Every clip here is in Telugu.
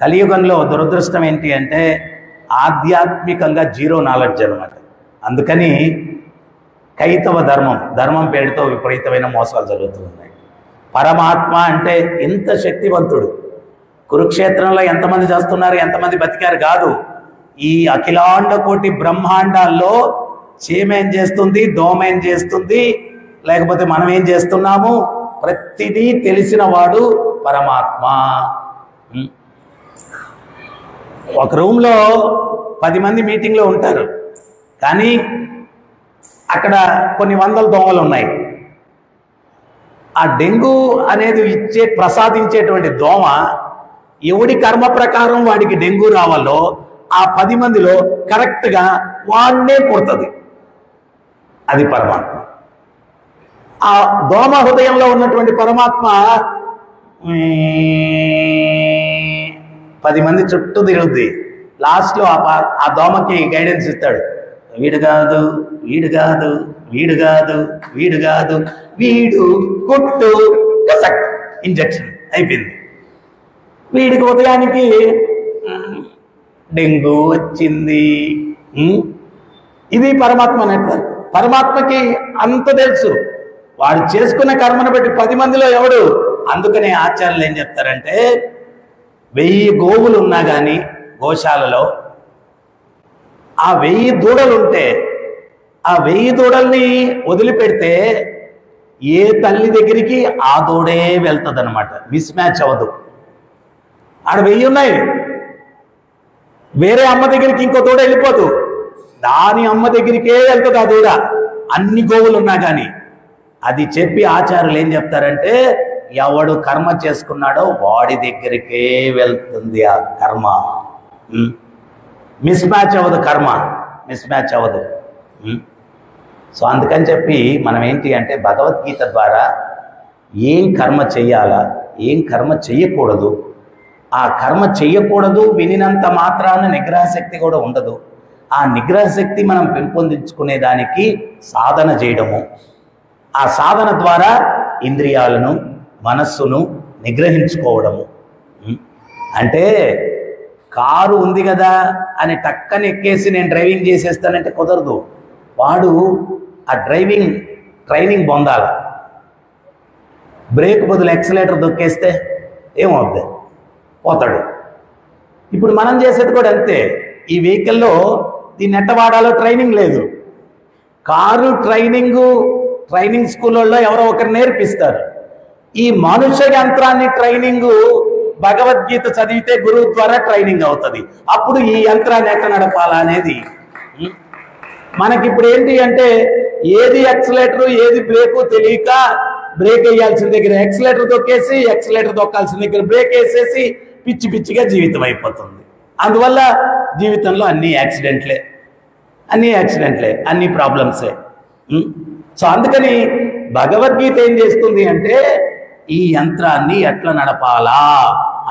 కలియుగంలో దురదృష్టం ఏంటి అంటే ఆధ్యాత్మికంగా జీరో నాలెడ్జ్ అనమాట. అందుకని కైతవ ధర్మం పేరుతో విపరీతమైన మోసాలు జరుగుతూ ఉన్నాయి. పరమాత్మ అంటే ఎంత శక్తివంతుడు, కురుక్షేత్రంలో ఎంతమంది చేస్తున్నారు, ఎంతమంది బతికారు కాదు. ఈ అఖిలాండ కోటి బ్రహ్మాండాల్లో చీమేం చేస్తుంది, దోమేం చేస్తుంది, లేకపోతే మనం ఏం చేస్తున్నాము, ప్రతిదీ తెలిసిన వాడు పరమాత్మ. ఒక రూమ్లో 10 మంది మీటింగ్లో ఉంటారు, కానీ అక్కడ కొన్ని వందల దోమలు ఉన్నాయి. ఆ డెంగ్యూ అనేది ప్రసాదించేటువంటి దోమ ఎవడి కర్మ ప్రకారం వాడికి డెంగ్యూ రావాలో ఆ 10 మందిలో కరెక్ట్గా వాడినే పుడుతుంది. అది పరమాత్మ. ఆ దోమ హృదయంలో ఉన్నటువంటి పరమాత్మ 10 మంది చుట్టూ తిరుగుద్ది. లాస్ట్లో ఆ దోమకి గైడెన్స్ ఇస్తాడు. వీడు కాదు, వీడు కాదు, వీడు కాదు, వీడు కాదు, వీడు కొట్టు, ఇంజక్షన్ అయిపోయింది. వీడికి ఉదయానికి డెంగ్యూ వచ్చింది. ఇది పరమాత్మ నెట్వర్క్. పరమాత్మకి అంత తెలుసు, వాడు చేసుకున్న కర్మను బట్టి 10 మందిలో ఎవడు. అందుకనే ఆచార్యులు ఏం చెప్తారంటే 1000 గోవులు ఉన్నా కానీ గోశాలలో ఆ 1000 దూడలుంటే ఆ 1000 దూడల్ని వదిలిపెడితే ఏ తల్లి దగ్గరికి ఆ దూడే వెళ్తుంది అనమాట. మిస్ మ్యాచ్ అవ్వదు. ఆడ 1000 ఉన్నాయి, వేరే అమ్మ దగ్గరికి ఇంకో దూడ వెళ్ళిపోదు, దాని అమ్మ దగ్గరికే వెళ్తుంది ఆ దూడ, అన్ని గోవులు ఉన్నా కానీ. అది చెప్పి ఆచార్యులు ఏం చెప్తారంటే ఎవడు కర్మ చేసుకున్నాడో వాడి దగ్గరికే వెళ్తుంది ఆ కర్మ. మిస్ మ్యాచ్ అవ్వదు, కర్మ మిస్ మ్యాచ్ అవ్వదు. సో అందుకని చెప్పి మనం ఏంటి అంటే భగవద్గీత ద్వారా ఏం కర్మ చెయ్యాలా, ఏం కర్మ చెయ్యకూడదు, ఆ కర్మ చెయ్యకూడదు వినినంత మాత్రాన నిగ్రహశక్తి కూడా ఉండదు. ఆ నిగ్రహశక్తి మనం పెంపొందించుకునేదానికి సాధన చేయడము, ఆ సాధన ద్వారా ఇంద్రియాలను మనస్సును నిగ్రహించుకోవడము. అంటే కారు ఉంది కదా అని టక్కని ఎక్కేసి నేను డ్రైవింగ్ చేసేస్తానంటే కుదరదు. వాడు ఆ ట్రైనింగ్ పొందాల. బ్రేక్ బదులు ఎక్సలేటర్ దొక్కేస్తే ఏమవుద్ది, పోతాడు. ఇప్పుడు మనం చేసేది కూడా అంతే. ఈ వెహికల్లో దీన్ని ఎట్ట వాడాలో ట్రైనింగ్ లేదు. కారు ట్రైనింగ్ స్కూళ్ళల్లో ఎవరో ఒకరు నేర్పిస్తారు. ఈ మనుష్య యంత్రాన్ని ట్రైనింగ్ భగవద్గీత చదివితే గురువు ద్వారా ట్రైనింగ్ అవుతుంది. అప్పుడు ఈ యంత్రాన్ని ఎట్లా నడపాలా అనేది మనకి ఇప్పుడు ఏంటి అంటే ఏది ఎక్సలేటర్ ఏది బ్రేకు తెలియక బ్రేక్ వేయాల్సిన దగ్గర ఎక్సలేటర్ తొక్కేసి, ఎక్సలేటర్ తొక్కాల్సిన దగ్గర బ్రేక్ వేసేసి పిచ్చి పిచ్చిగా జీవితం అయిపోతుంది. అందువల్ల జీవితంలో అన్ని యాక్సిడెంట్లే, అన్ని ప్రాబ్లమ్సే. సో అందుకని భగవద్గీత ఏం చేస్తుంది అంటే ఈ యంత్రాన్ని ఎట్లా నడపాలా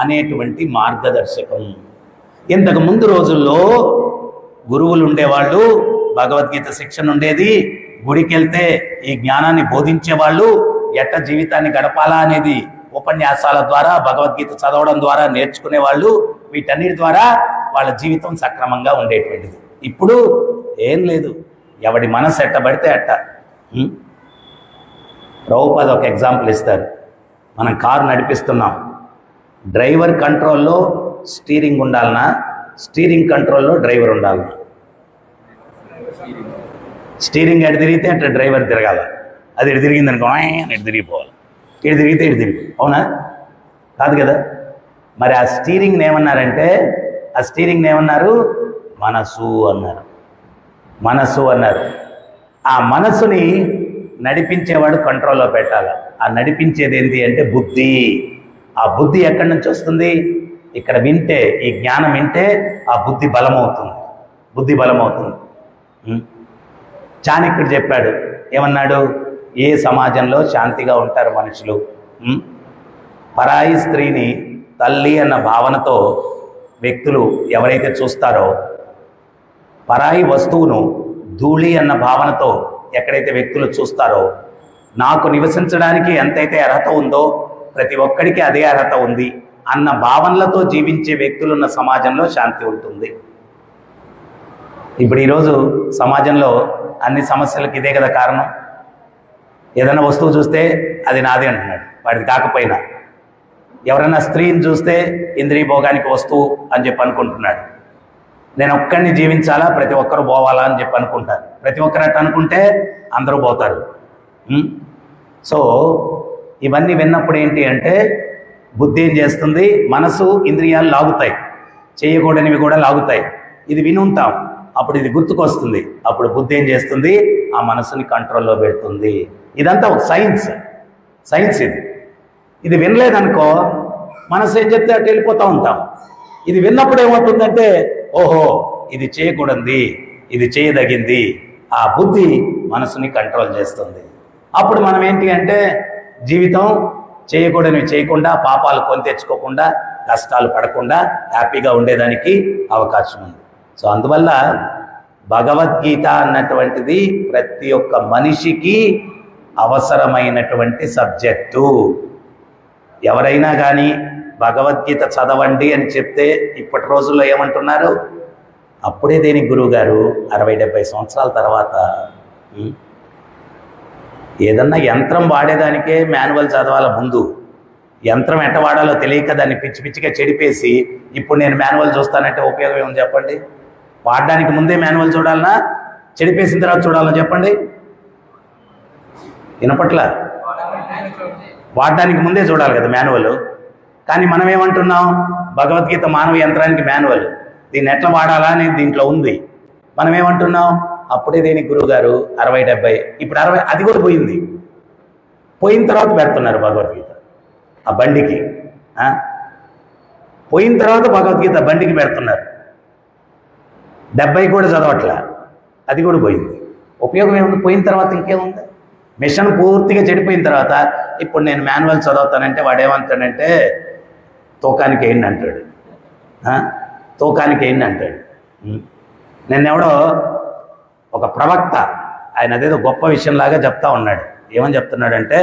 అనేటువంటి మార్గదర్శకం. ఇంతకు ముందు రోజుల్లో గురువులు ఉండేవాళ్ళు, భగవద్గీత శిక్షణ ఉండేది, గుడికి వెళ్తే ఈ జ్ఞానాన్ని బోధించేవాళ్ళు, ఎట్ట జీవితాన్ని గడపాలా అనేది ఉపన్యాసాల ద్వారా భగవద్గీత చదవడం ద్వారా నేర్చుకునేవాళ్ళు. వీటన్నిటి ద్వారా వాళ్ళ జీవితం సక్రమంగా ఉండేటువంటిది. ఇప్పుడు ఏం లేదు, ఎవడి మనసు ఎట్టబడితే అట్ట. ప్రభుపాద ఒక ఎగ్జాంపుల్ ఇస్తారు. మనం కారు నడిపిస్తున్నాం, డ్రైవర్ కంట్రోల్లో స్టీరింగ్ ఉండాలన్నా, స్టీరింగ్ కంట్రోల్లో డ్రైవర్ ఉండాలన్నా? స్టీరింగ్ ఎటు తిరిగితే అట్లా డ్రైవర్ తిరగాల. అది ఇటు తిరిగింది అనుకో ఇటు తిరిగిపోవాలి, ఇటు తిరిగితే ఇటు తిరిగి, అవునా కాదు కదా? మరి ఆ స్టీరింగ్ని ఏమన్నారంటే మనసు అన్నారు. ఆ మనసుని నడిపించేవాడు కంట్రోల్లో పెట్టాలి. ఆ నడిపించేది ఏంటి అంటే బుద్ధి. ఆ బుద్ధి ఎక్కడి నుంచి వస్తుంది? ఇక్కడ వింటే, ఈ జ్ఞానం వింటే ఆ బుద్ధి బలమవుతుంది. చాణక్యుడు చెప్పాడు, ఏమన్నాడు? ఏ సమాజంలో శాంతిగా ఉంటారు మనుషులు? పరాయి స్త్రీని తల్లి అన్న భావనతో వ్యక్తులు ఎవరైతే చూస్తారో, పరాయి వస్తువును ధూళి అన్న భావనతో ఎక్కడైతే వ్యక్తులు చూస్తారో, నాకు నివసించడానికి ఎంతైతే అర్హత ఉందో ప్రతి ఒక్కడికి అదే అర్హత ఉంది అన్న భావనలతో జీవించే వ్యక్తులున్న సమాజంలో శాంతి ఉంటుంది. ఇప్పుడు ఈరోజు సమాజంలో అన్ని సమస్యలకు ఇదే కదా కారణం. ఏదైనా వస్తువు చూస్తే అది నాదే అంటున్నాడు, వాడిది కాకపోయినా. ఎవరైనా స్త్రీని చూస్తే ఇంద్రియ భోగానికి వస్తువు అని చెప్పి అనుకుంటున్నాడు. నేను ఒక్కడిని జీవించాలా, ప్రతి ఒక్కరు పోవాలా అని చెప్పి అనుకుంటారు. ప్రతి ఒక్కరు అట్లా అనుకుంటే అందరూ పోతారు. సో ఇవన్నీ విన్నప్పుడు ఏంటి అంటే బుద్ధి ఏం చేస్తుంది, మనసు ఇంద్రియాలు లాగుతాయి, చేయకూడనివి కూడా లాగుతాయి. ఇది విని ఉంటాం, అప్పుడు ఇది గుర్తుకొస్తుంది. అప్పుడు బుద్ధి ఏం చేస్తుంది, ఆ మనసుని కంట్రోల్లో పెడుతుంది. ఇదంతా ఒక సైన్స్ ఇది వినలేదనుకో మనసు ఏం చెప్తే అటు వెళ్ళిపోతూ ఉంటాం. ఇది విన్నప్పుడు ఏమవుతుందంటే ఓహో ఇది చేయకూడదు, ఇది చేయదగింది, ఆ బుద్ధి మనసుని కంట్రోల్ చేస్తుంది. అప్పుడు మనం ఏంటి అంటే జీవితం చేయకూడనివి చేయకుండా, పాపాలు కొని తెచ్చుకోకుండా, కష్టాలు పడకుండా హ్యాపీగా ఉండేదానికి అవకాశం ఉంది. సో అందువల్ల భగవద్గీత అన్నటువంటిది ప్రతి ఒక్క మనిషికి అవసరమైనటువంటి సబ్జెక్టు. ఎవరైనా కానీ భగవద్గీత చదవండి అని చెప్తే ఇప్పటి రోజుల్లో ఏమంటున్నారు, అప్పుడే దేనికి గురువు గారు 60-70 సంవత్సరాల తర్వాత ఏదన్నా యంత్రం వాడేదానికే మాన్యువల్ చదవాల. ముందు యంత్రం ఎట్ట వాడాలో తెలియక దాన్ని పిచ్చి పిచ్చిగా చెడిపేసి ఇప్పుడు నేను మాన్యువల్ చూస్తానంటే ఉపయోగం ఏమని చెప్పండి. వాడడానికి ముందే మాన్యువల్ చూడాలన్నా, చెడిపేసిన తర్వాత చూడాలన్నా చెప్పండి. వినపట్ల వాడడానికి ముందే చూడాలి కదా మాన్యువల్. కానీ మనం ఏమంటున్నాం, భగవద్గీత మానవ యంత్రానికి మాన్యువల్, దీన్ని ఎట్లా వాడాలా అనేది దీంట్లో ఉంది. మనం ఏమంటున్నాం, అప్పుడే దేనికి గురువు గారు 60-70, ఇప్పుడు 60, అది కూడా పోయింది. పోయిన తర్వాత పెడుతున్నారు భగవద్గీత ఆ బండికి. పోయిన తర్వాత భగవద్గీత బండికి పెడుతున్నారు. 70 కూడా చదవట్లా, అది కూడా పోయింది. ఉపయోగం ఏముంది? పోయిన తర్వాత ఇంకేముంది? మిషన్ పూర్తిగా చెడిపోయిన తర్వాత ఇప్పుడు నేను మాన్యువల్ చదువుతానంటే వాడు ఏమంటాడంటే తూకానికి ఏంటి అంటాడు, తూకానికి ఏంటి అంటాడు. నిన్నెవడో ఒక ప్రవక్త, ఆయన అదేదో గొప్ప విషయంలాగా చెప్తా ఉన్నాడు. ఏమని చెప్తున్నాడంటే,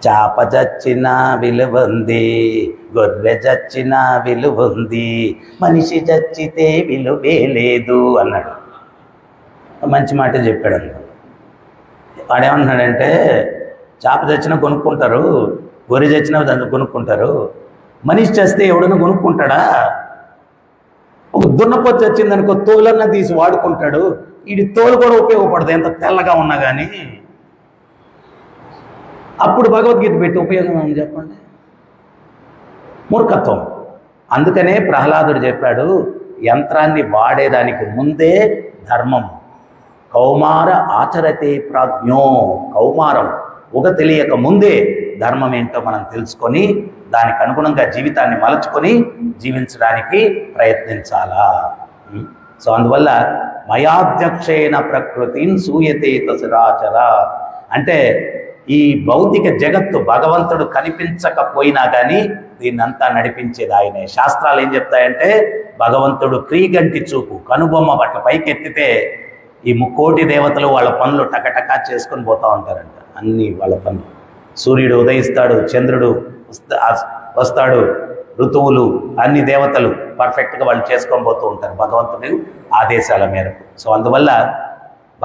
చాప చచ్చిన విలువంది, గొర్రె చచ్చిన విలువంది, మనిషి చచ్చితే విలువే లేదు అన్నాడు. మంచి మాట చెప్పాడు అన్నాడు. వాడేమన్నాడంటే చాప చచ్చినా కొనుక్కుంటారు, గొర్రె చచ్చినా దాన్ని కొనుక్కుంటారు, మనిషి చేస్తే ఎవడన్నా కొనుక్కుంటాడా? ఒక దున్నపోతు వచ్చిందనుకో తోలన్నా తీసి వాడుకుంటాడు, వీడి తోలు కూడా ఉపయోగపడదు ఎంత తెల్లగా ఉన్నా కానీ. అప్పుడు భగవద్గీత పెట్టి ఉపయోగం ఏమని చెప్పండి? మూర్ఖత్వం. అందుకనే ప్రహ్లాదుడు చెప్పాడు, యంత్రాన్ని వాడేదానికి ముందే ధర్మం. కౌమార ఆచరతే ప్రాజ్ఞో. కౌమారం ఒక తెలియక ముందే ధర్మం ఏంటో మనం తెలుసుకొని దానికి అనుగుణంగా జీవితాన్ని మలచుకొని జీవించడానికి ప్రయత్నించాలా. సో అందువల్ల మయాధ్యక్షేణ ప్రకృతిని సూయతే తసరాచర అంటే ఈ భౌతిక జగత్తు భగవంతుడు కనిపించకపోయినా కానీ దీన్నంతా నడిపించేది ఆయనే. శాస్త్రాలు ఏం చెప్తాయంటే భగవంతుడు క్రీగంటి చూపు, కనుబొమ్మ పట్ల పైకెత్తితే ఈ 3,000,000 దేవతలు వాళ్ళ పనులు టకటకా చేసుకొని పోతూ ఉంటారంట. అన్ని వాళ్ళ పనులు. సూర్యుడు ఉదయిస్తాడు, చంద్రుడు వస్తాడు, ఋతువులు, అన్ని దేవతలు పర్ఫెక్ట్గా వాళ్ళు చేసుకొని పోతూ ఉంటారు భగవంతుడి ఆదేశాల మేరకు. సో అందువల్ల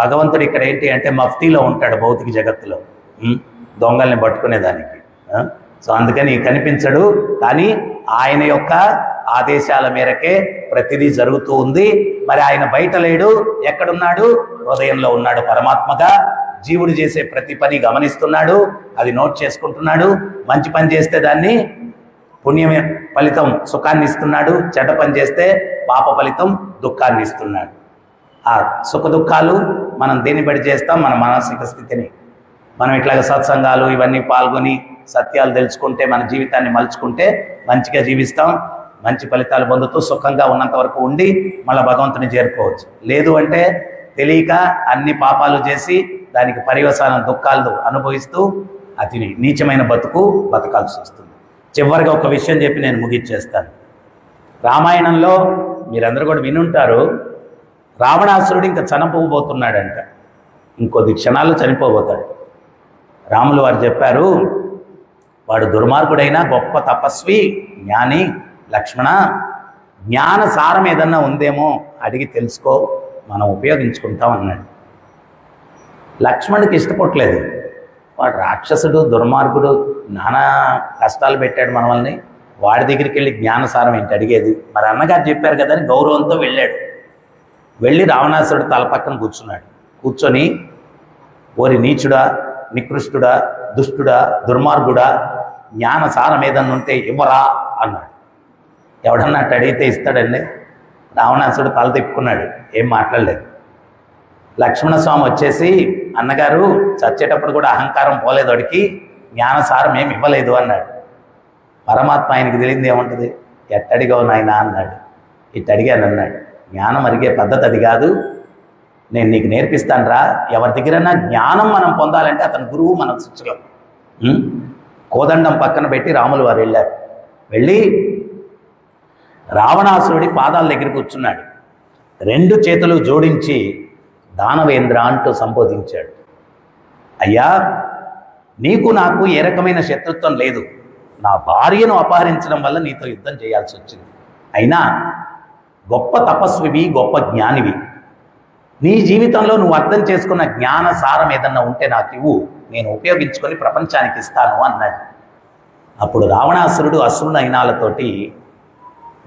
భగవంతుడు ఇక్కడ ఏంటి అంటే మఫ్తీలో ఉంటాడు భౌతిక జగత్తులో, దొంగల్ని పట్టుకునేదానికి. సో అందుకని కనిపించడు, కానీ ఆయన యొక్క ఆదేశాల మేరకే ప్రతిదీ జరుగుతూ ఉంది. మరి ఆయన బయట లేడు, ఎక్కడున్నాడు? హృదయంలో ఉన్నాడు పరమాత్మగా. జీవుడు చేసే ప్రతి పని గమనిస్తున్నాడు, అది నోట్ చేసుకుంటున్నాడు. మంచి పని చేస్తే దాన్ని పుణ్యం ఫలితం సుఖాన్ని ఇస్తున్నాడు, చెడ్డ పని చేస్తే పాప ఫలితం దుఃఖాన్ని ఇస్తున్నాడు. ఆ సుఖ దుఃఖాలు మనం దేన్ని బట్టి చేస్తాం? మన మానసిక స్థితిని. మనం ఇట్లాగ సత్సంగాలు ఇవన్నీ పాల్గొని సత్యాలు తెలుసుకుంటే మన జీవితాన్ని మలుచుకుంటే మంచిగా జీవిస్తాం, మంచి ఫలితాలు పొందుతూ సుఖంగా ఉన్నంత వరకు ఉండి మళ్ళీ భగవంతుని చేరుకోవచ్చు. లేదు అంటే తెలియక అన్ని పాపాలు చేసి దానికి పర్యవసానం దుఃఖాలు అనుభవిస్తూ అతి నీచమైన బతకాల్సి వస్తుంది. చివరిగా ఒక విషయం చెప్పి నేను ముగిచ్చేస్తాను. రామాయణంలో మీరందరూ కూడా వినుంటారు, రావణాసురుడు ఇంకా వాడు దుర్మార్గుడైనా గొప్ప తపస్వి జ్ఞాని. లక్ష్మణ, జ్ఞాన సారం ఏదన్నా ఉందేమో అడిగి తెలుసుకో, మనం ఉపయోగించుకుంటాం అన్నాడు. లక్ష్మణుడికి ఇష్టపడలేదు. వాడు రాక్షసుడు, దుర్మార్గుడు, నానా కష్టాలు పెట్టాడు మనల్ని, వాడి దగ్గరికి వెళ్ళి జ్ఞానసారం ఏంటి అడిగేది. మరి అన్నగారు చెప్పారు కదా అని గౌరవంతో వెళ్ళాడు. వెళ్ళి రావణాసురుడు తల పక్కన కూర్చున్నాడు. కూర్చొని, ఓరి నీచుడా, నికృష్టుడా, దుష్టుడా, దుర్మార్గుడా, జ్ఞానసారం ఏదన్నా ఉంటే ఇవ్వరా అన్నాడు. ఎవడన్నా అట్టు అడిగితే ఇస్తాడండి? రావణాసురుడు తల తిప్పుకున్నాడు, ఏం మాట్లాడలేదు. లక్ష్మణస్వామి వచ్చేసి, అన్నగారు చచ్చేటప్పుడు కూడా అహంకారం పోలేదు, వాడికి జ్ఞానసారం ఏమి ఇవ్వలేదు అన్నాడు. పరమాత్మ ఆయనకి తెలియదు ఏముంటుంది. ఎట్టడిగావు నాయన అన్నాడు. ఇట్టు అడిగాను అన్నాడు. జ్ఞానం అడిగే పద్ధతి అది కాదు, నేను నీకు నేర్పిస్తాను రా. ఎవరి దగ్గరైనా జ్ఞానం మనం పొందాలంటే అతని గురువు మనం శిక్షకులు. కోదండం పక్కన పెట్టి రాములు వారు వెళ్ళారు. వెళ్ళి రావణాసురుడి పాదాల దగ్గర కూర్చున్నాడు. రెండు చేతులు జోడించి దానవేంద్ర అంటూ సంబోధించాడు. అయ్యా, నీకు నాకు ఏ రకమైన శత్రుత్వం లేదు. నా భార్యను అపహరించడం వల్ల నీతో యుద్ధం చేయాల్సి వచ్చింది. అయినా గొప్ప తపస్వివి, గొప్ప జ్ఞానివి. నీ జీవితంలో నువ్వు అర్థం చేసుకున్న జ్ఞాన సారం ఏదన్నా ఉంటే నాకు ఇవ్వు, నేను ఉపయోగించుకొని ప్రపంచానికి ఇస్తాను అన్నాడు. అప్పుడు రావణాసురుడు అసురుల అయినాలతోటి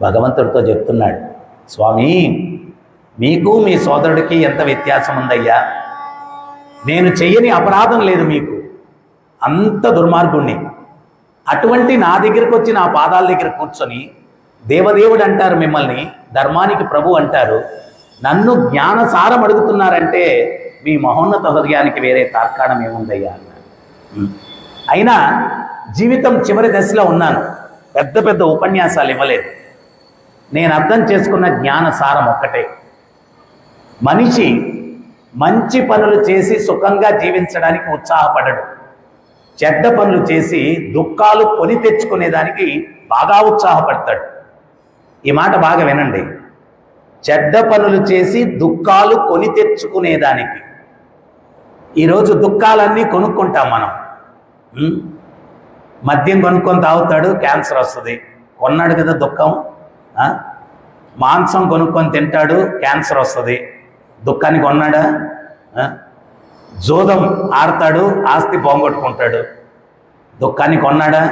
భగవంతుడితో చెప్తున్నాడు, స్వామి, మీకు మీ సోదరుడికి ఎంత వ్యత్యాసం ఉందయ్యా. నేను చెయ్యని అపరాధం లేదు మీకు, అంత దుర్మార్గుణ్ణి. అటువంటి నా దగ్గరికి వచ్చి నా పాదాల దగ్గర కూర్చొని దేవదేవుడు అంటారు మిమ్మల్ని, ధర్మానికి ప్రభు అంటారు, నన్ను జ్ఞానసారం అడుగుతున్నారంటే మీ మహోన్నత హృదయానికి వేరే తార్కాణం ఏముందయ్యా అన్నాడు. అయినా జీవితం చివరి దశలో ఉన్నాను, పెద్ద పెద్ద ఉపన్యాసాలు ఇవ్వలేదు. నేను అర్థం చేసుకున్న జ్ఞానసారం ఒక్కటే, మనిషి మంచి పనులు చేసి సుఖంగా జీవించడానికి ఉత్సాహపడడు, చెడ్డ పనులు చేసి దుఃఖాలు కొని తెచ్చుకునేదానికి బాగా ఉత్సాహపడతాడు. ఈ మాట బాగా వినండి. చెడ్డ పనులు చేసి దుఃఖాలు కొని తెచ్చుకునేదానికి. ఈరోజు దుఃఖాలన్నీ కొనుక్కుంటాం మనం. మద్యం కొనుక్కొని తాగుతాడు, క్యాన్సర్ వస్తుంది, కొన్నాడు కదా దుఃఖం. మాంసం కొనుక్కొని తింటాడు, క్యాన్సర్ వస్తుంది, దుఃఖాన్ని కొన్నాడా? జోదం ఆడతాడు, ఆస్తి పోగొట్టుకుంటాడు, దుఃఖాన్ని కొన్నాడా?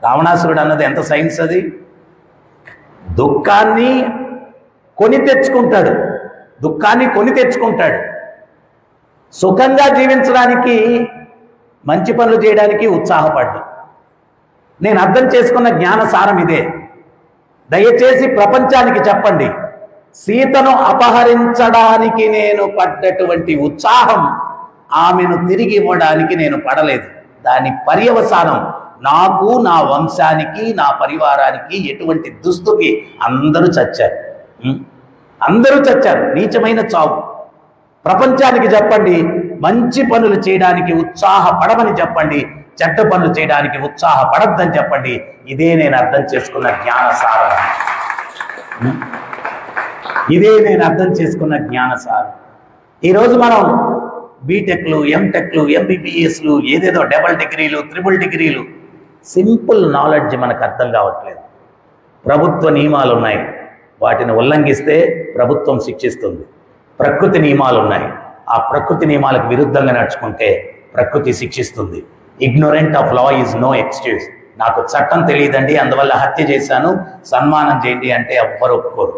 రావణాసురుడు అన్నది ఎంత సైన్స్ అది. దుఃఖాన్ని కొని తెచ్చుకుంటాడు, దుఃఖాన్ని కొని తెచ్చుకుంటాడు. సుఖంగా జీవించడానికి, మంచి పనులు చేయడానికి ఉత్సాహపడ్డా. నేను అర్థం చేసుకున్న జ్ఞానసారం ఇదే. దయచేసి ప్రపంచానికి చెప్పండి, సీతను అపహరించడానికి నేను పడ్డటువంటి ఉత్సాహం ఆమెను తిరిగి ఇవ్వడానికి నేను పడలేదు. దాని పర్యవసానం నాకు, నా వంశానికి, నా పరివారానికి ఎటువంటి దుస్థితి. అందరూ చచ్చారు, అందరూ చచ్చారు, నీచమైన చావు. ప్రపంచానికి చెప్పండి, మంచి పనులు చేయడానికి ఉత్సాహపడమని చెప్పండి, చెడ్డ పనులు చేయడానికి ఉత్సాహపడద్దని చెప్పండి. ఇదే నేను అర్థం చేసుకున్న జ్ఞానసారం. ఇదే నేను అర్థం చేసుకున్న జ్ఞానసారం. ఈరోజు మనం బీటెక్లు, ఎంటెక్లు, ఎంబీబీఎస్లు, ఏదేదో డబల్ డిగ్రీలు, త్రిబుల్ డిగ్రీలు, సింపుల్ నాలెడ్జ్ మనకు అర్థం కావట్లేదు. ప్రభుత్వ నియమాలు ఉన్నాయి, వాటిని ఉల్లంఘిస్తే ప్రభుత్వం శిక్షిస్తుంది. ప్రకృతి నియమాలు ఉన్నాయి, ఆ ప్రకృతి నియమాలకు విరుద్ధంగా నడుచుకుంటే ప్రకృతి శిక్షిస్తుంది. Ignorant of law is no excuse. నాకు చట్టం తెలియదండి, అందువల్ల హత్య చేశాను, సన్మానం చేయండి అంటే ఎవ్వరు ఒప్పుకోరు.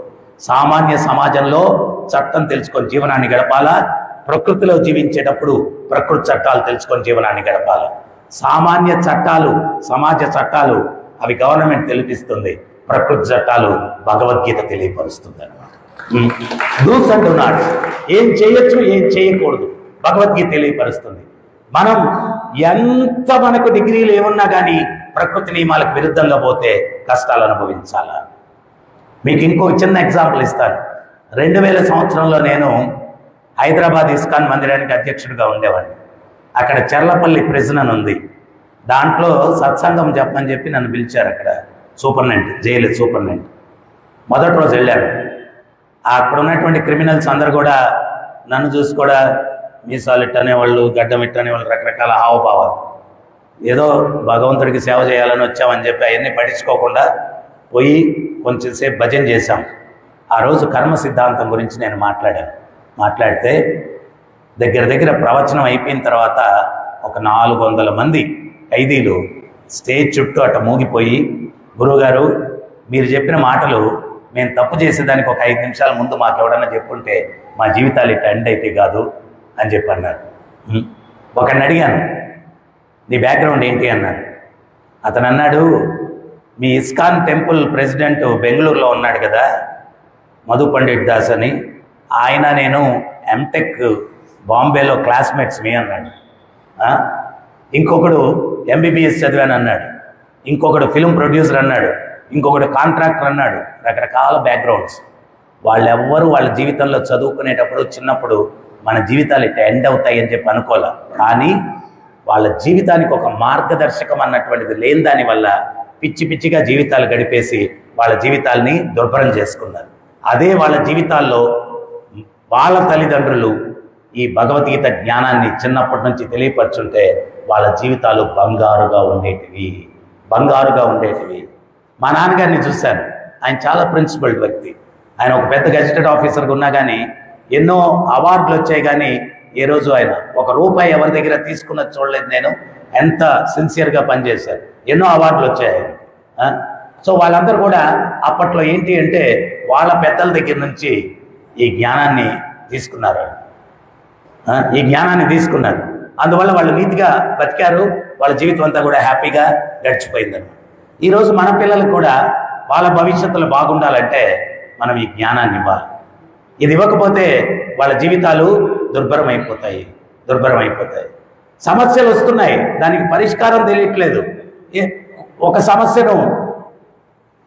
సామాన్య సమాజంలో చట్టం తెలుసుకొని జీవనాన్ని గడపాలా, ప్రకృతిలో జీవించేటప్పుడు ప్రకృతి చట్టాలు తెలుసుకొని జీవనాన్ని గడపాలి. సామాన్య చట్టాలు, సమాజ చట్టాలు అవి గవర్నమెంట్ తెలిపిస్తుంది, ప్రకృతి చట్టాలు భగవద్గీత తెలియపరుస్తుంది అన్నమాట. డూస్ అండ్ నాట్స్, ఏం చేయొచ్చు ఏం చేయకూడదు భగవద్గీత తెలియపరుస్తుంది. మనం ఎంత మనకు డిగ్రీలు ఏమున్నా కానీ ప్రకృతి నియమాలకు విరుద్ధంగా పోతే కష్టాలు అనుభవించాలా. మీకు ఇంకో చిన్న ఎగ్జాంపుల్ ఇస్తాను. 2000 సంవత్సరంలో నేను హైదరాబాద్ ఇస్కాన్ మందిరానికి అధ్యక్షుడిగా ఉండేవాడిని. అక్కడ చెర్లపల్లి ప్రిజన్ అని ఉంది, దాంట్లో సత్సంగం చెప్పని చెప్పి నన్ను పిలిచారు. అక్కడ సూపరింటెండెంట్, జైలు సూపరింటెండెంట్. మొదటి రోజు వెళ్ళాను. అక్కడ ఉన్నటువంటి క్రిమినల్స్ అందరు కూడా నన్ను చూసి కూడా మీసాలు ఇట్టనేవాళ్ళు, గడ్డం ఇట్టనేవాళ్ళు, రకరకాల హావభావాలు. ఏదో భగవంతుడికి సేవ చేయాలని వచ్చామని చెప్పి అవన్నీ పట్టించుకోకుండా పోయి కొంచెం సేపు భజన చేశాం. ఆ రోజు కర్మ సిద్ధాంతం గురించి నేను మాట్లాడితే దగ్గర ప్రవచనం అయిపోయిన తర్వాత ఒక 400 మంది ఖైదీలు స్టేజ్ చుట్టూ అట్ట మూగిపోయి, గురువుగారు మీరు చెప్పిన మాటలు మేము తప్పు చేసేదానికి ఒక 5 నిమిషాల ముందు మాకు ఎవడన్నా చెప్పుంటే మా జీవితాలు ఇట్లా ఎండ్ అయితే కాదు అని చెప్పి అన్నారు. ఒకడిని అడిగాను, నీ బ్యాక్గ్రౌండ్ ఏంటి అన్నాను. అతను అన్నాడు, మీ ఇస్కాన్ టెంపుల్ ప్రెసిడెంట్ బెంగళూరులో ఉన్నాడు కదా, మధు పండిట్ దాస్ అని, ఆయన నేను ఎంటెక్ బాంబేలో క్లాస్మేట్స్ మీ అన్నాడు. ఇంకొకడు ఎంబీబీఎస్ చదివాను అన్నాడు, ఇంకొకడు ఫిల్మ్ ప్రొడ్యూసర్ అన్నాడు, ఇంకొకడు కాంట్రాక్టర్ అన్నాడు. రకరకాల బ్యాక్గ్రౌండ్స్. వాళ్ళెవ్వరూ వాళ్ళ జీవితంలో చదువుకునేటప్పుడు చిన్నప్పుడు మన జీవితాలు ఇట్లా ఎండ్ అవుతాయి అని చెప్పి అనుకోలే. కానీ వాళ్ళ జీవితానికి ఒక మార్గదర్శకం అన్నటువంటిది లేని దానివల్ల పిచ్చిగా జీవితాలు గడిపేసి వాళ్ళ జీవితాల్ని దుర్భరం చేసుకున్నారు. అదే వాళ్ళ జీవితాల్లో వాళ్ళ తల్లిదండ్రులు ఈ భగవద్గీత జ్ఞానాన్ని చిన్నప్పటి నుంచి తెలియపరుచుంటే వాళ్ళ జీవితాలు బంగారుగా ఉండేటివి. మా నాన్నగారిని చూశాను. ఆయన చాలా ప్రిన్సిపల్డ్ వ్యక్తి. ఆయన ఒక పెద్ద గెజిటెడ్ ఆఫీసర్గా ఉన్నా కానీ ఎన్నో అవార్డులు వచ్చాయి, కానీ ఏ రోజు ఆయన ₹1 ఎవరి దగ్గర తీసుకున్నది చూడలేదు నేను. ఎంత సిన్సియర్గా పనిచేశారు. ఎన్నో అవార్డులు వచ్చాయి. సో వాళ్ళందరూ కూడా అప్పట్లో ఏంటి అంటే వాళ్ళ పెద్దల దగ్గర నుంచి ఈ జ్ఞానాన్ని తీసుకున్నారు. అందువల్ల వాళ్ళు నీతిగా బతికారు. వాళ్ళ జీవితం అంతా కూడా హ్యాపీగా గడిచిపోయిందని. ఈరోజు మన పిల్లలకు కూడా వాళ్ళ భవిష్యత్తులో బాగుండాలంటే మనం ఈ జ్ఞానాన్ని ఇవ్వాలి. ఇది ఇవ్వకపోతే వాళ్ళ జీవితాలు దుర్భరం అయిపోతాయి. సమస్యలు వస్తున్నాయి, దానికి పరిష్కారం తెలియట్లేదు. ఒక సమస్యను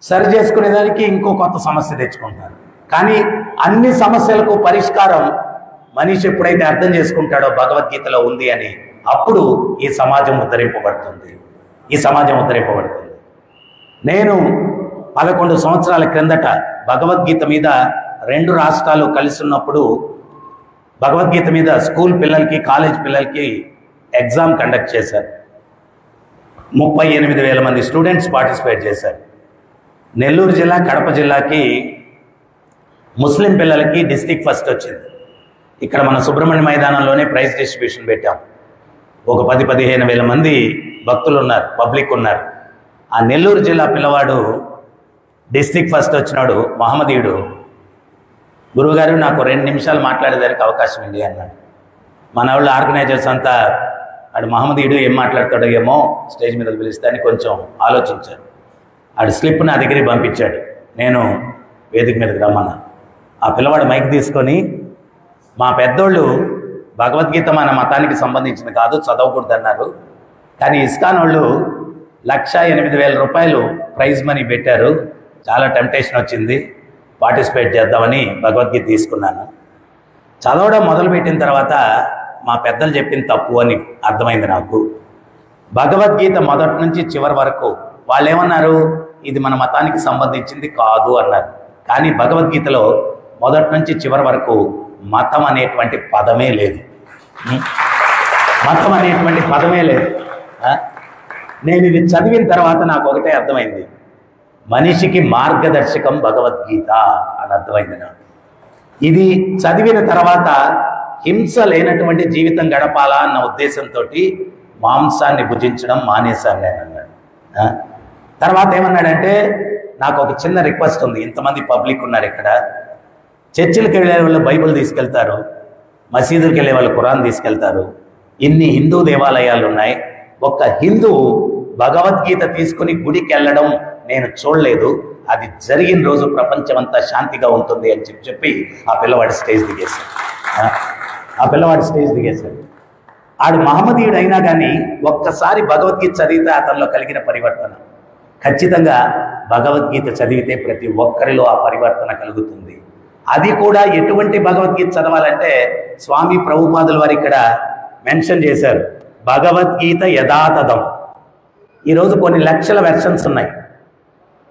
సరి చేసుకునేదానికి ఇంకో కొత్త సమస్య తెచ్చుకుంటారు. కానీ అన్ని సమస్యలకు పరిష్కారం మనిషి ఎప్పుడైతే అర్థం చేసుకుంటాడో భగవద్గీతలో ఉంది అని, అప్పుడు ఈ సమాజం ఉద్ధరింపబడుతుంది. నేను 11 సంవత్సరాల క్రిందట భగవద్గీత మీద 2 రాష్ట్రాలు కలిసి ఉన్నప్పుడు భగవద్గీత మీద స్కూల్ పిల్లలకి, కాలేజ్ పిల్లలకి ఎగ్జామ్ కండక్ట్ చేశారు. 38,000 మంది స్టూడెంట్స్ పార్టిసిపేట్ చేశారు. నెల్లూరు జిల్లా, కడప జిల్లాకి ముస్లిం పిల్లలకి డిస్ట్రిక్ట్ ఫస్ట్ వచ్చింది. ఇక్కడ మన సుబ్రహ్మణ్య మైదానంలోనే ప్రైజ్ డిస్ట్రిబ్యూషన్ పెట్టాం. ఒక 10-15 వేల మంది భక్తులు ఉన్నారు, పబ్లిక్ ఉన్నారు. ఆ నెల్లూరు జిల్లా పిల్లవాడు డిస్ట్రిక్ట్ ఫస్ట్ వచ్చినాడు, మహమ్మదీయుడు. గురువుగారు నాకు 2 నిమిషాలు మాట్లాడేదానికి అవకాశం ఉంది అన్నాడు. మన వాళ్ళు ఆర్గనైజర్స్ అంతా ఆడు మహమ్మదీయుడు ఏం మాట్లాడతాడో ఏమో స్టేజ్ మీదకి పిలిస్తే అని కొంచెం ఆలోచించాడు. ఆడు స్లిప్ నా దగ్గరికి పంపించాడు. నేను వేదిక మీదకి రమ్మన్నా. ఆ పిల్లవాడు మైక్ తీసుకొని, మా పెద్దోళ్ళు భగవద్గీత మన మతానికి సంబంధించింది కాదు, చదవకూడదు అన్నారు. కానీ ఇస్కాన్ వాళ్ళు ₹1,08,000 ప్రైజ్ మనీ పెట్టారు. చాలా టెంప్టేషన్ వచ్చింది, పార్టిసిపేట్ చేద్దామని భగవద్గీత తీసుకున్నాను. చదవడం మొదలుపెట్టిన తర్వాత మా పెద్దలు చెప్పిన తప్పు అని అర్థమైంది నాకు. భగవద్గీత మొదటి నుంచి చివరి వరకు వాళ్ళు ఏమన్నారు, ఇది మన మతానికి సంబంధించింది కాదు అన్నారు. కానీ భగవద్గీతలో మొదటి నుంచి చివరి వరకు మతం అనేటువంటి పదమే లేదు. నేను ఇది చదివిన తర్వాత నాకు ఒకటే అర్థమైంది, మనిషికి మార్గదర్శకం భగవద్గీత అని అర్థమైంది నాకు. ఇది చదివిన తర్వాత హింస లేనటువంటి జీవితం గడపాలా అన్న ఉద్దేశంతో మాంసాన్ని భుజించడం మానేశాను నేను అన్నాడు. తర్వాత ఏమన్నాడంటే, నాకు ఒక చిన్న రిక్వెస్ట్ ఉంది, ఇంతమంది పబ్లిక్ ఉన్నారు ఇక్కడ, చర్చిలకు వెళ్ళే వాళ్ళు బైబిల్ తీసుకెళ్తారు, మసీదులకు వెళ్ళే వాళ్ళు ఖురాన్ తీసుకెళ్తారు, ఇన్ని హిందూ దేవాలయాలు ఉన్నాయి, ఒక్క హిందువు భగవద్గీత తీసుకుని గుడికి వెళ్ళడం నేను చూడలేదు, అది జరిగిన రోజు ప్రపంచమంతా శాంతిగా ఉంటుంది అని చెప్పి ఆ పిల్లవాడి స్టేజ్ దిగేశాడు. ఆడు మహమ్మదీయుడు అయినా కానీ ఒక్కసారి భగవద్గీత చదివితే అతనిలో కలిగిన పరివర్తన, ఖచ్చితంగా భగవద్గీత చదివితే ప్రతి ఒక్కరిలో ఆ పరివర్తన కలుగుతుంది. అది కూడా ఎటువంటి భగవద్గీత చదవాలంటే స్వామి ప్రభుపాదుల వారు ఇక్కడ మెన్షన్ చేశారు, భగవద్గీత యథాతథం. ఈరోజు కొన్ని లక్షల వెర్షన్స్ ఉన్నాయి,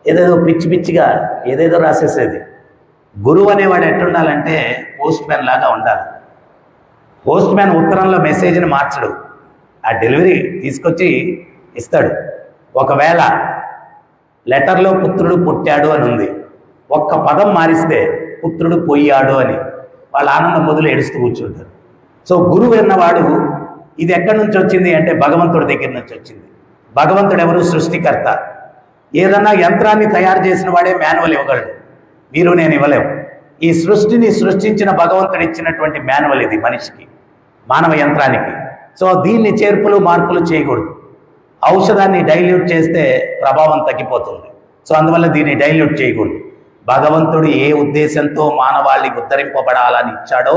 ఏదేదో పిచ్చిగా ఏదేదో రాసేసేది. గురువు అనేవాడు ఎట్టుండాలంటే పోస్ట్ మ్యాన్ లాగా ఉండాలి. పోస్ట్ మ్యాన్ ఉత్తరంలో మెసేజ్ని మార్చడు, ఆ డెలివరీ తీసుకొచ్చి ఇస్తాడు. ఒకవేళ లెటర్లో పుత్రుడు పుట్టాడు అని ఉంది, ఒక్క పదం మారిస్తే పుత్రుడు పోయాడు అని వాళ్ళ ఆనందం మొదలు ఏడుస్తూ కూర్చుంటారు. సో గురువు అన్నవాడు ఇది ఎక్కడి నుంచి వచ్చింది అంటే భగవంతుడి దగ్గర నుంచి వచ్చింది. భగవంతుడు ఎవరు? సృష్టికర్త. ఏదన్నా యంత్రాన్ని తయారు చేసిన వాడే మాన్యువల్ ఇవ్వగలడు, మీరు నేను ఇవ్వలేము. ఈ సృష్టిని సృష్టించిన భగవంతుడు ఇచ్చినటువంటి మాన్యువల్ ఇది మనిషికి, మానవ యంత్రానికి. సో దీన్ని చేర్పులు మార్పులు చేయకూడదు. ఔషధాన్ని డైల్యూట్ చేస్తే ప్రభావం తగ్గిపోతుంది. సో అందువల్ల దీన్ని డైల్యూట్ చేయకూడదు. భగవంతుడు ఏ ఉద్దేశంతో మానవాళి ఉద్ధరింపబడాలని ఇచ్చాడో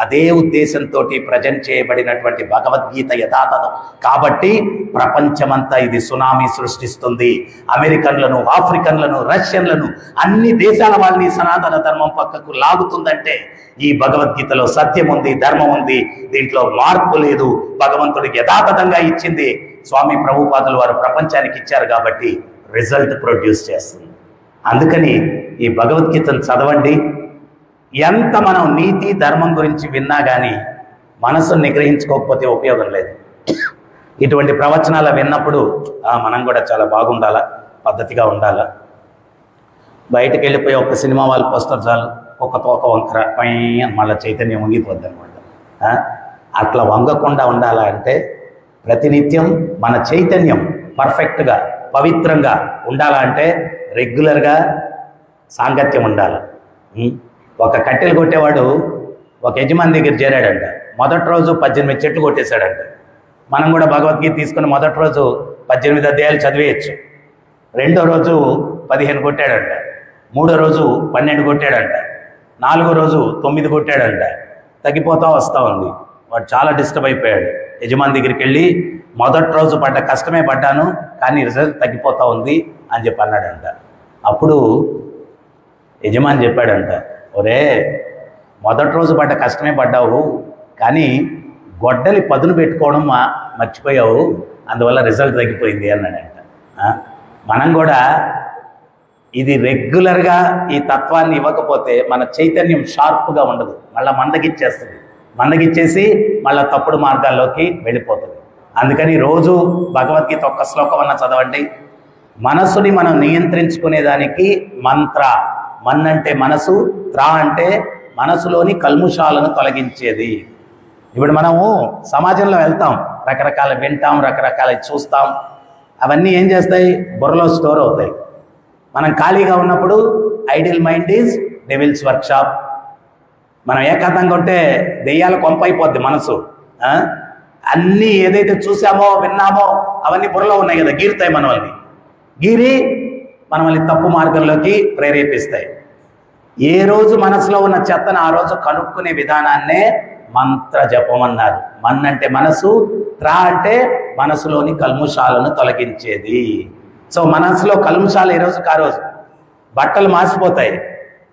అదే ఉద్దేశంతో ప్రజెంట్ చేయబడినటువంటి భగవద్గీత యథాతథం. కాబట్టి ప్రపంచమంతా ఇది సునామీ సృష్టిస్తుంది. అమెరికన్లను, ఆఫ్రికన్లను, రష్యన్లను, అన్ని దేశాల వాళ్ళని సనాతన ధర్మం పక్కకు లాగుతుందంటే ఈ భగవద్గీతలో సత్యం ఉంది, ధర్మం ఉంది, దీంట్లో మార్పు లేదు. భగవంతుడికి యథాతథంగా ఇచ్చింది స్వామి ప్రభుపాదులు వారు ప్రపంచానికి ఇచ్చారు కాబట్టి రిజల్ట్ ప్రొడ్యూస్ చేస్తుంది. అందుకని ఈ భగవద్గీతను చదవండి. ఎంత మనం నీతి ధర్మం గురించి విన్నా కానీ మనసును నిగ్రహించుకోకపోతే ఉపయోగం లేదు. ఇటువంటి ప్రవచనాలు విన్నప్పుడు మనం కూడా చాలా బాగుండాలా, పద్ధతిగా ఉండాలా. బయటకు వెళ్ళిపోయి ఒక సినిమా వాళ్ళు పోస్తారు చాలు, ఒక తోక వంకర అని మళ్ళీ చైతన్యం వంగిపోద్ది అనమాట. అట్లా వంగకుండా ఉండాలా అంటే ప్రతినిత్యం మన చైతన్యం పర్ఫెక్ట్గా పవిత్రంగా ఉండాలా అంటే రెగ్యులర్గా సాంగత్యం ఉండాలి. ఒక కట్టెలు కొట్టేవాడు ఒక యజమాని దగ్గర చేరాడంట. మొదటి రోజు 18 చెట్లు కొట్టేశాడంట. మనం కూడా భగవద్గీత తీసుకుని మొదటి రోజు 18 అధ్యాయాలు చదివేయచ్చు. రెండో రోజు 15 కొట్టాడంట, మూడో రోజు 12 కొట్టాడంట, నాలుగో రోజు 9 కొట్టాడంట. తగ్గిపోతా వస్తూ ఉంది. వాడు చాలా డిస్టర్బ్ అయిపోయాడు. యజమాని దగ్గరికి వెళ్ళి మొదటి రోజు పడ్డ కష్టమే పడ్డాను కానీ రిజల్ట్ తగ్గిపోతూ ఉంది అని చెప్పి అన్నాడంట. అప్పుడు యజమాని చెప్పాడంట, ఒరే మొదటి రోజు పడ్డ కష్టమే పడ్డావు కానీ గొడ్డలి పదును పెట్టుకోవడం మర్చిపోయావు, అందువల్ల రిజల్ట్ తగ్గిపోయింది అన్నాడంట. మనం కూడా ఇది రెగ్యులర్గా ఈ తత్వాన్ని ఇవ్వకపోతే మన చైతన్యం షార్ప్గా ఉండదు, మళ్ళీ మందగిచ్చేసి మళ్ళీ తప్పుడు మార్గాల్లోకి వెళ్ళిపోతుంది. అందుకని రోజు భగవద్గీత ఒక్క శ్లోకం అన్న చదవండి. మనసుని మనం నియంత్రించుకునేదానికి మంత్ర, మన్ అంటే మనసు, త్రా అంటే మనసులోని కల్ముషాలను తొలగించేది. ఇప్పుడు మనము సమాజంలో వెళ్తాం, రకరకాల వింటాం, రకరకాల చూస్తాం, అవన్నీ ఏం చేస్తాయి? బుర్రలో స్టోర్ అవుతాయి. మనం ఖాళీగా ఉన్నప్పుడు ideal mind is devils workshop. మనం ఏకాంతంగా ఉంటే దెయ్యాల కొంప అయిపోద్ది మనసు. అన్నీ ఏదైతే చూసామో విన్నామో అవన్నీ బుర్రలో ఉన్నాయి కదా, గీరుతాయి గీరి మనల్ని తప్పు మార్గంలోకి ప్రేరేపిస్తాయి. ఏ రోజు మనసులో ఉన్న చెత్తను ఆ రోజు కనుక్కునే విధానాన్నే మంత్ర జపం అన్నారు. మన్ అంటే మనసు, త్రా అంటే మనసులోని కల్ముషాలను తొలగించేది. సో మనసులో కల్ముషాలు ఏ రోజుకి ఆ రోజు. బట్టలు మాసిపోతాయి,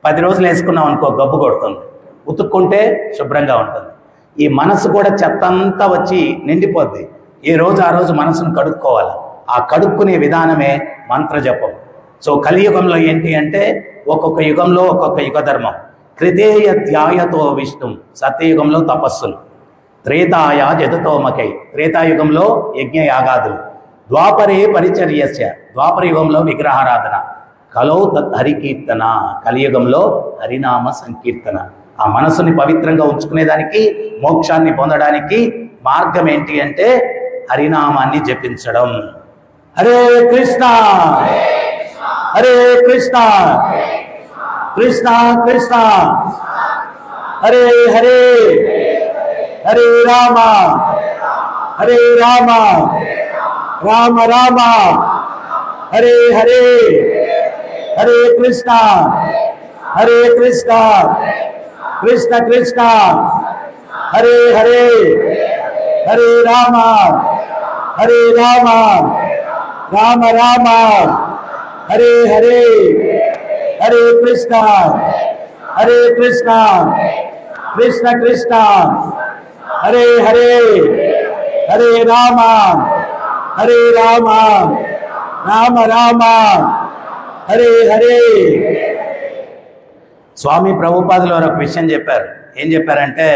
10 రోజులు వేసుకున్నాం అనుకో గబ్బు కొడుతుంది, ఉతుక్కుంటే శుభ్రంగా ఉంటుంది. ఈ మనసు కూడా చెత్త అంతా వచ్చి నిండిపోద్ది. ఏ రోజు ఆ రోజు మనసును కడుక్కోవాలి. ఆ కడుక్కునే విధానమే మంత్ర జపం. సో కలియుగంలో ఏంటి అంటే ఒక్కొక్క యుగంలో ఒక్కొక్క యుగ ధర్మం. కృతేయ ధ్యాయతో విష్ణు, సత్యయుగంలో తపస్సులు, త్రేతాయ జగతోమకై, త్రేతాయుగంలో యజ్ఞయాగాదులు, ద్వాపరే పరిచర్యస్య, ద్వాపర యుగంలో విగ్రహారాధన, కలౌ తత్ హరికీర్తన, కలియుగంలో హరినామ సంకీర్తన. ఆ మనసుని పవిత్రంగా ఉంచుకునేదానికి, మోక్షాన్ని పొందడానికి మార్గం ఏంటి అంటే హరినామాన్ని జపించడం. హరే కృష్ణ హరే కృష్ణ కృష్ణ కృష్ణ హరే హరే హరే రామ హరే రామ రామ రామ హరే హరే హరే కృష్ణ హరే కృష్ణ కృష్ణ కృష్ణ హరే హరే హరే రామ హరే రామ రామ రామ హరే హరే హరే కృష్ణ హరే కృష్ణ కృష్ణ కృష్ణ హరే హరే హరే రామ హరే రామ రామ రామ హరే హరే. స్వామి ప్రభుపాదులు వారు ఒక విషయం చెప్పారు. ఏం చెప్పారంటే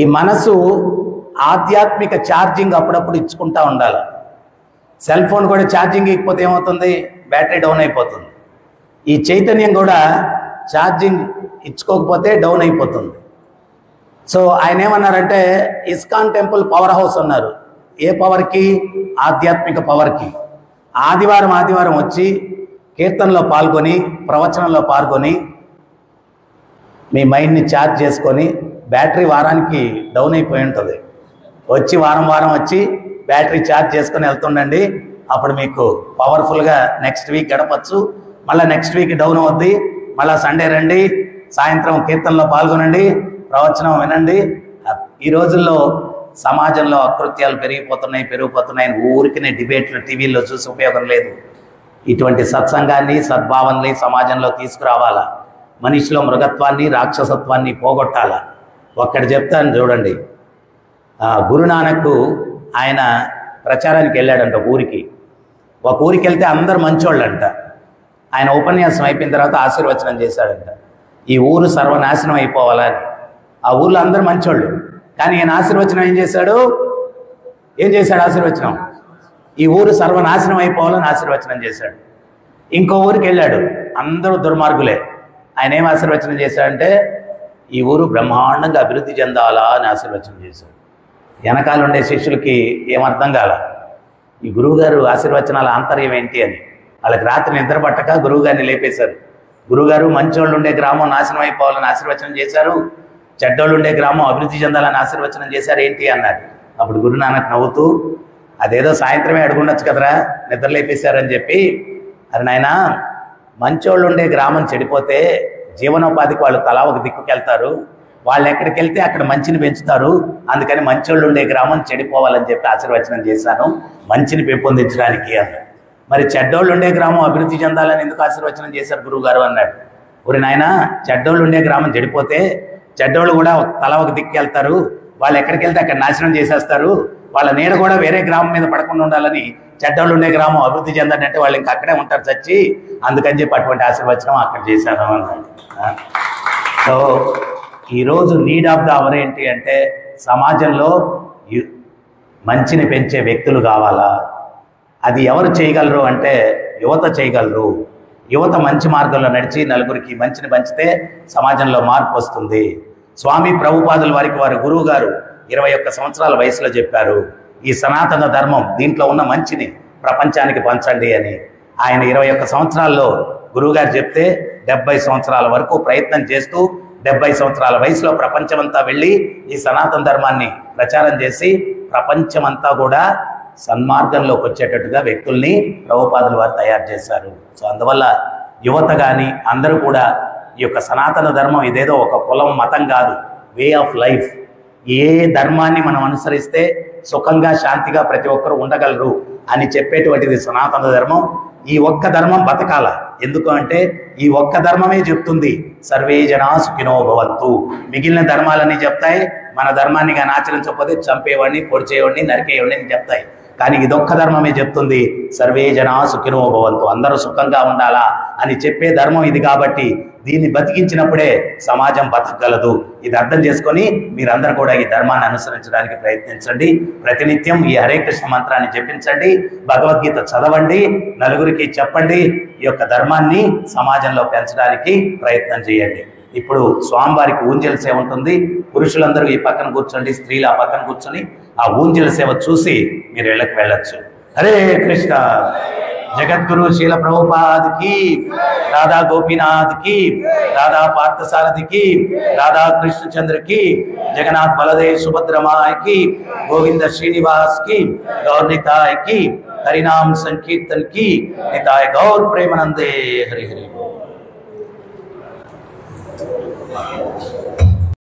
ఈ మనసు ఆధ్యాత్మిక ఛార్జింగ్ అప్పుడప్పుడు ఇచ్చుకుంటా ఉండాలి. సెల్ ఫోన్ కూడా ఛార్జింగ్ ఇకపోతే ఏమవుతుంది, బ్యాటరీ డౌన్ అయిపోతుంది. ఈ చైతన్యం కూడా ఛార్జింగ్ ఇచ్చుకోకపోతే డౌన్ అయిపోతుంది. సో ఆయన ఏమన్నారంటే ఇస్కాన్ టెంపుల్ పవర్ హౌస్ అన్నారు. ఏ పవర్కి? ఆధ్యాత్మిక పవర్కి. ఆదివారం వచ్చి కీర్తనలో పాల్గొని, ప్రవచనంలో పాల్గొని మీ మైండ్ని ఛార్జ్ చేసుకొని, బ్యాటరీ వారానికి డౌన్ అయిపోయి ఉంటుంది, వచ్చి వారం వచ్చి బ్యాటరీ ఛార్జ్ చేసుకొని వెళ్తుండండి. అప్పుడు మీకు పవర్ఫుల్గా నెక్స్ట్ వీక్ గడపచ్చు. మళ్ళీ నెక్స్ట్ వీక్ డౌన్ అవుద్ది. మళ్ళీ సండే రండి, సాయంత్రం కీర్తనలో పాల్గొనండి, ప్రవచనం వినండి. ఈ రోజుల్లో సమాజంలో అకృత్యాలు పెరిగిపోతున్నాయి. ఊరికినే డిబేట్లు టీవీల్లో చూసి ఉపయోగం లేదు. ఇటువంటి సత్సంగాన్ని, సద్భావాన్ని సమాజంలో తీసుకురావాలా. మనిషిలో మృగత్వాన్ని, రాక్షసత్వాన్ని పోగొట్టాలా. ఒక్కటి చెప్తాను చూడండి. గురునానక్ ఆయన ప్రచారానికి వెళ్ళాడంట ఊరికి. ఒక ఊరికి వెళ్తే అందరు మంచోళ్ళంట. ఆయన ఉపన్యాసం అయిపోయిన తర్వాత ఆశీర్వచనం చేశాడంట, ఈ ఊరు సర్వనాశనం అయిపోవాలని. ఆ ఊర్లో అందరు మంచోళ్ళు, కానీ ఈయన ఆశీర్వచనం ఏం చేశాడు ఆశీర్వచనం? ఈ ఊరు సర్వనాశనం అయిపోవాలని ఆశీర్వచనం చేశాడు. ఇంకో ఊరికి వెళ్ళాడు, అందరూ దుర్మార్గులే. ఆయన ఏం ఆశీర్వచనం చేశాడంటే ఈ ఊరు బ్రహ్మాండంగా అభివృద్ధి చెందాలా అని ఆశీర్వచనం చేశాడు. వెనకాల ఉండే శిష్యులకి ఏమర్థం కాల ఈ గురువుగారు ఆశీర్వచనాల ఆంతర్యం ఏంటి అని. వాళ్ళకి రాత్రి నిద్ర పట్టక గురువుగారిని లేపేశారు. గురువుగారు మంచోళ్ళు ఉండే గ్రామం నాశనం అయిపోవాలని ఆశీర్వచనం చేశారు, చెడ్డోళ్ళు ఉండే గ్రామం అభివృద్ధి చెందాలని ఆశీర్వచనం చేశారు ఏంటి అన్నారు. అప్పుడు గురునానక్ నవ్వుతూ, అదేదో సాయంత్రమే అడుగుండొచ్చు కదరా, నిద్ర లేపేశారని చెప్పి, అది నాయనా మంచోళ్ళు ఉండే గ్రామం చెడిపోతే జీవనోపాధికి వాళ్ళు తలా ఒక దిక్కుకెళ్తారు, వాళ్ళు ఎక్కడికి వెళ్తే అక్కడ మంచిని పెంచుతారు, అందుకని మంచోళ్ళు ఉండే గ్రామం చెడిపోవాలని చెప్పి ఆశీర్వచనం చేశాను, మంచిని పెంపొందించడానికి అన్నాడు. మరి చెడ్డోళ్ళు ఉండే గ్రామం అభివృద్ధి చెందాలని ఎందుకు ఆశీర్వచనం చేశారు గురువుగారు అన్నాడు. ఒరి నాయన, చెడ్డోళ్ళు ఉండే గ్రామం చెడిపోతే చెడ్డోళ్ళు కూడా తల ఒక దిక్కెళ్తారు, వాళ్ళు ఎక్కడికి వెళ్తే అక్కడ నాశనం చేసేస్తారు, వాళ్ళ నీడ కూడా వేరే గ్రామం మీద పడకుండా ఉండాలని చెడ్డోళ్ళు ఉండే గ్రామం అభివృద్ధి చెందాలంటే వాళ్ళు ఇంకా అక్కడే ఉంటారు చచ్చి, అందుకని చెప్పి అటువంటి ఆశీర్వచనం అక్కడ చేశాను అన్నాడు. సో ఈరోజు నీడ్ ఆఫ్ ద అవర్ ఏంటి అంటే సమాజంలో మంచిని పెంచే వ్యక్తులు కావాలా. అది ఎవరు చేయగలరు అంటే యువత చేయగలరు. యువత మంచి మార్గంలో నడిచి నలుగురికి మంచిని పంచితే సమాజంలో మార్పు వస్తుంది. స్వామి ప్రభుపాదుల వారి గురువు గారు 21 సంవత్సరాల వయసులో చెప్పారు, ఈ సనాతన ధర్మం దీంట్లో ఉన్న మంచిని ప్రపంచానికి పంచండి అని. ఆయన 21 సంవత్సరాల్లో గురువుగారు చెప్తే 70 సంవత్సరాల వరకు ప్రయత్నం చేస్తూ 70 సంవత్సరాల వయసులో ప్రపంచమంతా వెళ్ళి ఈ సనాతన ధర్మాన్ని ప్రచారం చేసి ప్రపంచమంతా కూడా సన్మార్గంలోకి వచ్చేటట్టుగా వ్యక్తుల్ని ప్రభుపాదుల వారు తయారు చేశారు. సో అందువల్ల యువత కానీ అందరూ కూడా ఈ యొక్క సనాతన ధర్మం ఇదేదో ఒక కులం మతం కాదు, వే ఆఫ్ లైఫ్. ఏ ధర్మాన్ని మనం అనుసరిస్తే సుఖంగా శాంతిగా ప్రతి ఒక్కరూ ఉండగలరు అని చెప్పేటువంటిది సనాతన ధర్మం. ఈ ఒక్క ధర్మం బతకాల. ఎందుకు అంటే ఈ ఒక్క ధర్మమే చెప్తుంది సర్వే జనా సుఖినో భవంతు. మిగిలిన ధర్మాలన్నీ చెప్తాయి మన ధర్మాన్ని కానీ ఆచరించకపోతే చంపేవాడిని, పొడిచేవాడిని, నరికేవాడిని అని చెప్తాయి. కానీ ఇదొక్క ధర్మమే చెప్తుంది సర్వే జనా సుఖినో భవంతు, అందరూ సుఖంగా ఉండాలా అని చెప్పే ధర్మం ఇది. కాబట్టి దీన్ని బతికించినప్పుడే సమాజం బతకగలదు. ఇది అర్థం చేసుకొని మీరందరూ కూడా ఈ ధర్మాన్ని అనుసరించడానికి ప్రయత్నించండి. ప్రతినిత్యం ఈ హరే కృష్ణ మంత్రాన్ని జపించండి, భగవద్గీత చదవండి, నలుగురికి చెప్పండి. ఈ యొక్క ధర్మాన్ని సమాజంలో పెంచడానికి ప్రయత్నం చేయండి. ఇప్పుడు స్వామివారికి ఊంజల సేవ ఉంటుంది. పురుషులందరూ ఈ పక్కన కూర్చోండి, స్త్రీలు ఆ పక్కన కూర్చొని ఆ ఊంజల సేవ చూసి మీరు ఇళ్ళకి వెళ్ళొచ్చు. హరే కృష్ణ. జగద్గురు శీల ప్రభుపాద్ కి, రాధా గోపీనాథ్ కి, రాధా పార్థసారథి కి, రాధా కృష్ణచంద్ర కి, జగన్నాథ్ బలదేవ్ సుభద్రమాయ కి, గోవింద శ్రీనివాస్ की, गौर निताय की, हरिनाम संकीर्तन की, निताय गौर प्रेमानंदे। हरि हरि।